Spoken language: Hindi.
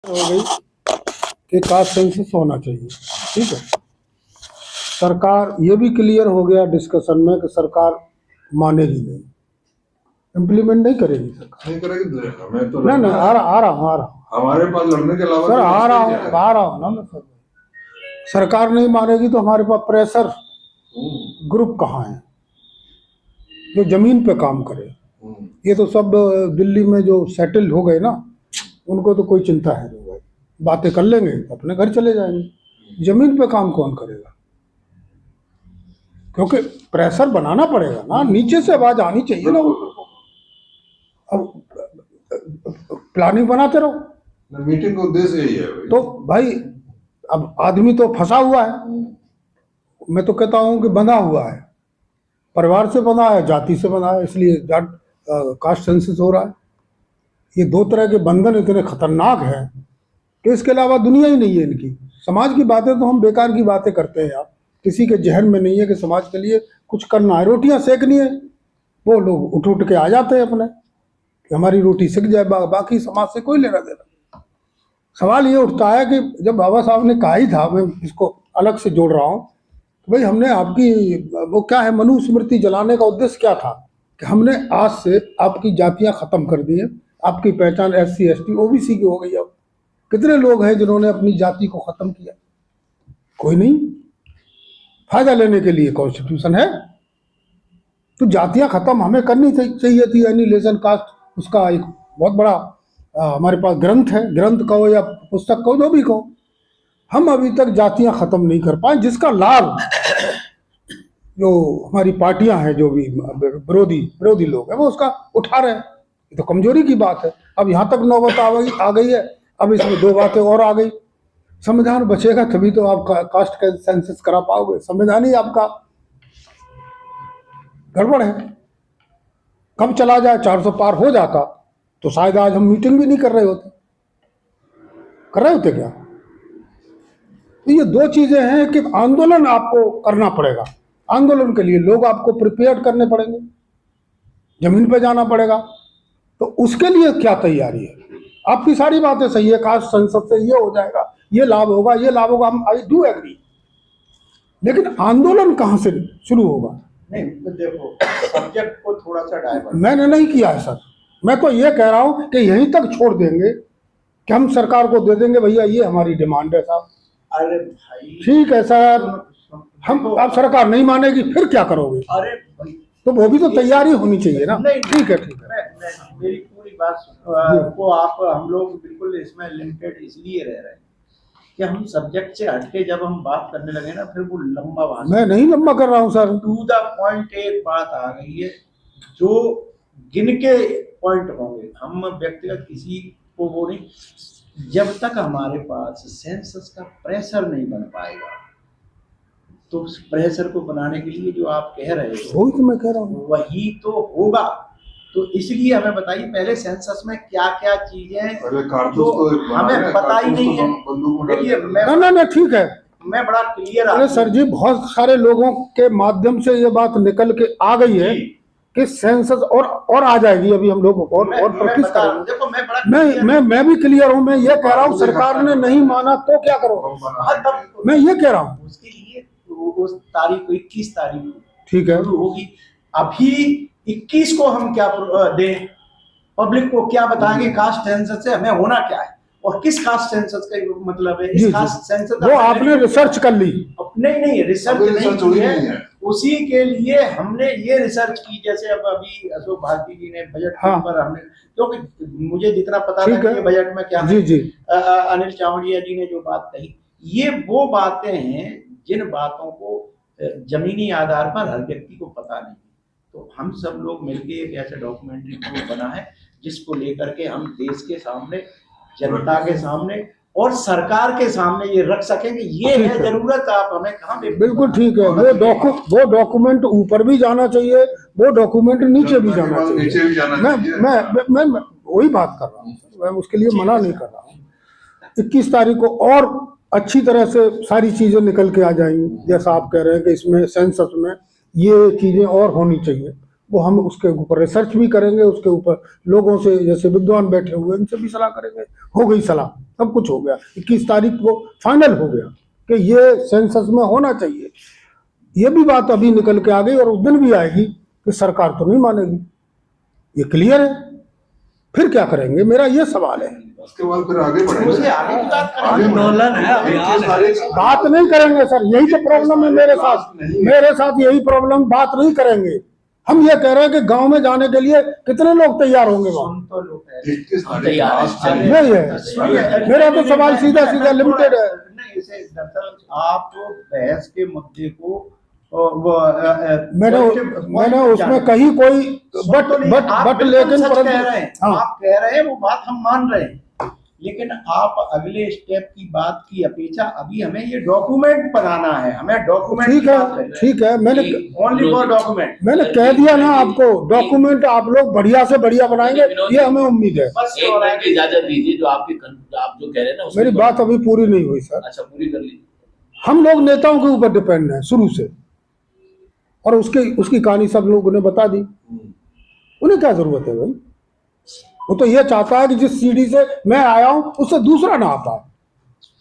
हो गई कि कास्ट सेंसस होना चाहिए। ठीक है, सरकार ये भी क्लियर हो गया डिस्कशन में कि सरकार मानेगी नहीं, इम्प्लीमेंट नहीं करेगी सरकार। नहीं करेगी। हमें तो नहीं आ रहा हूँ हमारे पास लड़ने के अलावा सर, तो आ रास्ता ही क्या है? रहा हूँ ना मैं सर। सरकार नहीं मानेगी तो हमारे पास प्रेशर ग्रुप कहाँ है जो जमीन पे काम करे? ये तो सब दिल्ली में जो सेटल हो गए ना, उनको तो कोई चिंता है नहीं भाई, बातें कर लेंगे अपने घर चले जाएंगे। जमीन पे काम कौन करेगा? क्योंकि प्रेशर बनाना पड़ेगा ना, नीचे से आवाज आनी चाहिए ना ऊपर को। अब प्लानिंग बनाते रहो। मीटिंग का उद्देश्य यही है भाई। तो भाई अब आदमी तो फंसा हुआ है, मैं तो कहता हूं कि बंधा हुआ है, परिवार से बंधा है, जाति से बंधा है, इसलिए जाट कास्ट सेंसस हो रहा है। ये दो तरह के बंधन इतने खतरनाक हैं कि इसके अलावा दुनिया ही नहीं है इनकी। समाज की बातें तो हम बेकार की बातें करते हैं यार, किसी के जहन में नहीं है कि समाज के लिए कुछ करना है, रोटियां सेकनी है, वो लोग उठ उठ के आ जाते हैं अपने कि हमारी रोटी सिक जाए, बाकी समाज से कोई लेना देना। सवाल ये उठता है कि जब बाबा साहब ने कहा ही था, मैं इसको अलग से जोड़ रहा हूँ, भाई हमने आपकी वो क्या है, मनुस्मृति जलाने का उद्देश्य क्या था कि हमने आज से आपकी जातियां खत्म कर दी है, आपकी पहचान SC ST OBC की हो गई। अब कितने लोग हैं जिन्होंने अपनी जाति को खत्म किया? कोई नहीं। फायदा लेने के लिए कॉन्स्टिट्यूशन है, तो जातियां खत्म हमें करनी चाहिए थी। एनिलेशन कास्ट उसका एक बहुत बड़ा हमारे पास ग्रंथ है, ग्रंथ कहो या पुस्तक कहो, जो भी कहो। हम अभी तक जातियां खत्म नहीं कर पाए, जिसका लाभ जो हमारी पार्टियां हैं, जो भी विरोधी लोग हैं, वो उसका उठा रहे हैं। ये तो कमजोरी की बात है। अब यहाँ तक नौबत आ गई है, अब इसमें दो बातें और आ गई। संविधान बचेगा तभी तो आप कास्ट का सेंसस करा पाओगे, संविधान ही आपका गड़बड़ है। कब चला जाए, 400 पार हो जाता तो शायद आज हम मीटिंग भी नहीं कर रहे होते। कर रहे होते क्या? तो ये दो चीजें हैं कि आंदोलन आपको करना पड़ेगा, आंदोलन के लिए लोग आपको प्रिपेयर करने पड़ेंगे, जमीन पे जाना पड़ेगा। तो उसके लिए क्या तैयारी है? आपकी सारी बातें सही है, कास्ट संसद से ये हो जाएगा, ये लाभ होगा, ये लाभ होगा, हम आई डू एग्री, लेकिन आंदोलन कहां से शुरू होगा? नहीं तो देखो, सब्जेक्ट को थोड़ा सा डाइवर्ट मैंने नहीं किया है सर, मैं तो ये कह रहा हूं कि यहीं तक छोड़ देंगे कि हम सरकार को दे देंगे, भैया ये हमारी डिमांड है साहब। अरे भाई ठीक है सर, हम अब सरकार नहीं मानेगी फिर क्या करोगे? अरे भाई, तो वो भी तो तैयारी होनी चाहिए ना। नहीं ठीक है, ठीक है, मेरी पूरी बात को आप, हम लोग बिल्कुल इसमें लिमिटेड इसलिए रह रहे हैं कि हम सब्जेक्ट से हटके जब हम बात करने लगे ना, फिर वो लंबा भाषण। मैं नहीं लंबा कर रहा हूँ सर, टू द पॉइंट एक बात आ गई है, जो गिन के पॉइंट होंगे, हम व्यक्तिगत किसी को वो नहीं। जब तक हमारे पास सेंसस का प्रेशर नहीं बन पाएगा, तो उस प्रेशर को बनाने के लिए जो आप कह रहे हो, वही तो मैं कह रहा हूँ, वही तो होगा। तो इसलिए हमें बताइए पहले सेंसस में क्या क्या चीजें जो हमें पता ही नहीं है। देखिए ना ठीक है, मैं बड़ा क्लियर। अरे सर जी, बहुत सारे लोगों के माध्यम से ये बात निकल के आ गई है कि सेंसस और आ जाएगी। अभी हम लोग और प्रैक्टिस करेंगे। देखो मैं भी क्लियर हूँ। मैं ये कह रहा हूँ सरकार ने नहीं माना तो क्या करो, मैं ये कह रहा हूँ। उसके लिए उस तारीख को 21 तारीख ठीक है होगी। अभी 21 को हम क्या दें, पब्लिक को क्या बताएंगे कास्ट सेंसस से हमें होना क्या है और किस कास्ट सेंसस का मतलब है। इस कास्ट सेंसस वो आपने रिसर्च कर ली? नहीं रिसर्च नहीं है, उसी के लिए हमने ये रिसर्च की। जैसे अब अभी अशोक भारती जी ने बजट के ऊपर हमने, क्योंकि मुझे जितना पता था कि बजट में क्या है, अनिल चावड़िया जी ने जो बात कही, ये वो बातें हैं जिन बातों को जमीनी आधार पर हर व्यक्ति को पता नहीं। तो हम सब लोग मिलके एक ऐसा डॉक्यूमेंट्री प्रूफ बना है जिसको लेकर के हम देश के सामने, जनता के सामने और सरकार के सामने ये रख सकेंगे। ये है जरूरत, आप हमें कहाँ पे। बिल्कुल ठीक है, वो डॉक्यूमेंट ऊपर भी जाना चाहिए, वो डॉक्यूमेंट नीचे भी जाना चाहिए। मैं वही बात कर रहा हूँ, मैं उसके लिए मना नहीं कर रहा हूँ। 21 तारीख को और अच्छी तरह से सारी चीजें निकल के आ जाएंगी, जैसा आप कह रहे हैं कि इसमें सेंसस में ये चीजें और होनी चाहिए, वो हम उसके ऊपर रिसर्च भी करेंगे, उसके ऊपर लोगों से जैसे विद्वान बैठे हुए इनसे भी सलाह करेंगे। हो गई सलाह, सब कुछ हो गया। 21 तारीख को फाइनल हो गया कि ये सेंसस में होना चाहिए। ये भी बात अभी निकल के आ गई और उस दिन भी आएगी कि सरकार तो नहीं मानेगी, ये क्लियर है। फिर क्या करेंगे, मेरा ये सवाल है। उसके बाद फिर आगे उसके बढ़ेंगे। आगे की बात करेंगे। आंदोलन है, अभियान है। बात नहीं करेंगे सर, यही तो प्रॉब्लम है मेरे साथ यही प्रॉब्लम, बात नहीं करेंगे। हम ये कह रहे हैं कि गांव में जाने के लिए कितने लोग तैयार होंगे वहां? सुन तो लोग हैं। 21 तारीख तैयार है। लास्ट है। नहीं है, सुनिए, मेरा तो सवाल सीधा सीधा लिमिटेड है। नहीं, इसे दरअसल आप बहस के मुद्दे को मैंने उसमें कहीं कोई बट लेकिन कह रहे हैं, हाँ, आप कह रहे हैं वो बात हम मान रहे हैं, लेकिन आप अगले स्टेप की बात की अपेक्षा अभी हमें ये डॉक्यूमेंट बनाना है, हमें डॉक्यूमेंट ठीक है, ओनली फॉर डॉक्यूमेंट। मैंने कह दिया ना आपको, डॉक्यूमेंट आप लोग बढ़िया से बढ़िया बनाएंगे, ये हमें उम्मीद है। बस एक मिनट की इजाजत दीजिए, जो आप जो कह रहे हैं ना उसमें मेरी बात अभी पूरी नहीं हुई सर। अच्छा, पूरी कर लीजिए। हम लोग नेताओं के ऊपर डिपेंड है शुरू से, और उसकी कहानी सब लोगों ने बता दी। उन्हें क्या जरूरत है भाई? वो तो ये चाहता है कि जिस सीढ़ी से मैं आया हूं उससे दूसरा ना आ पाए।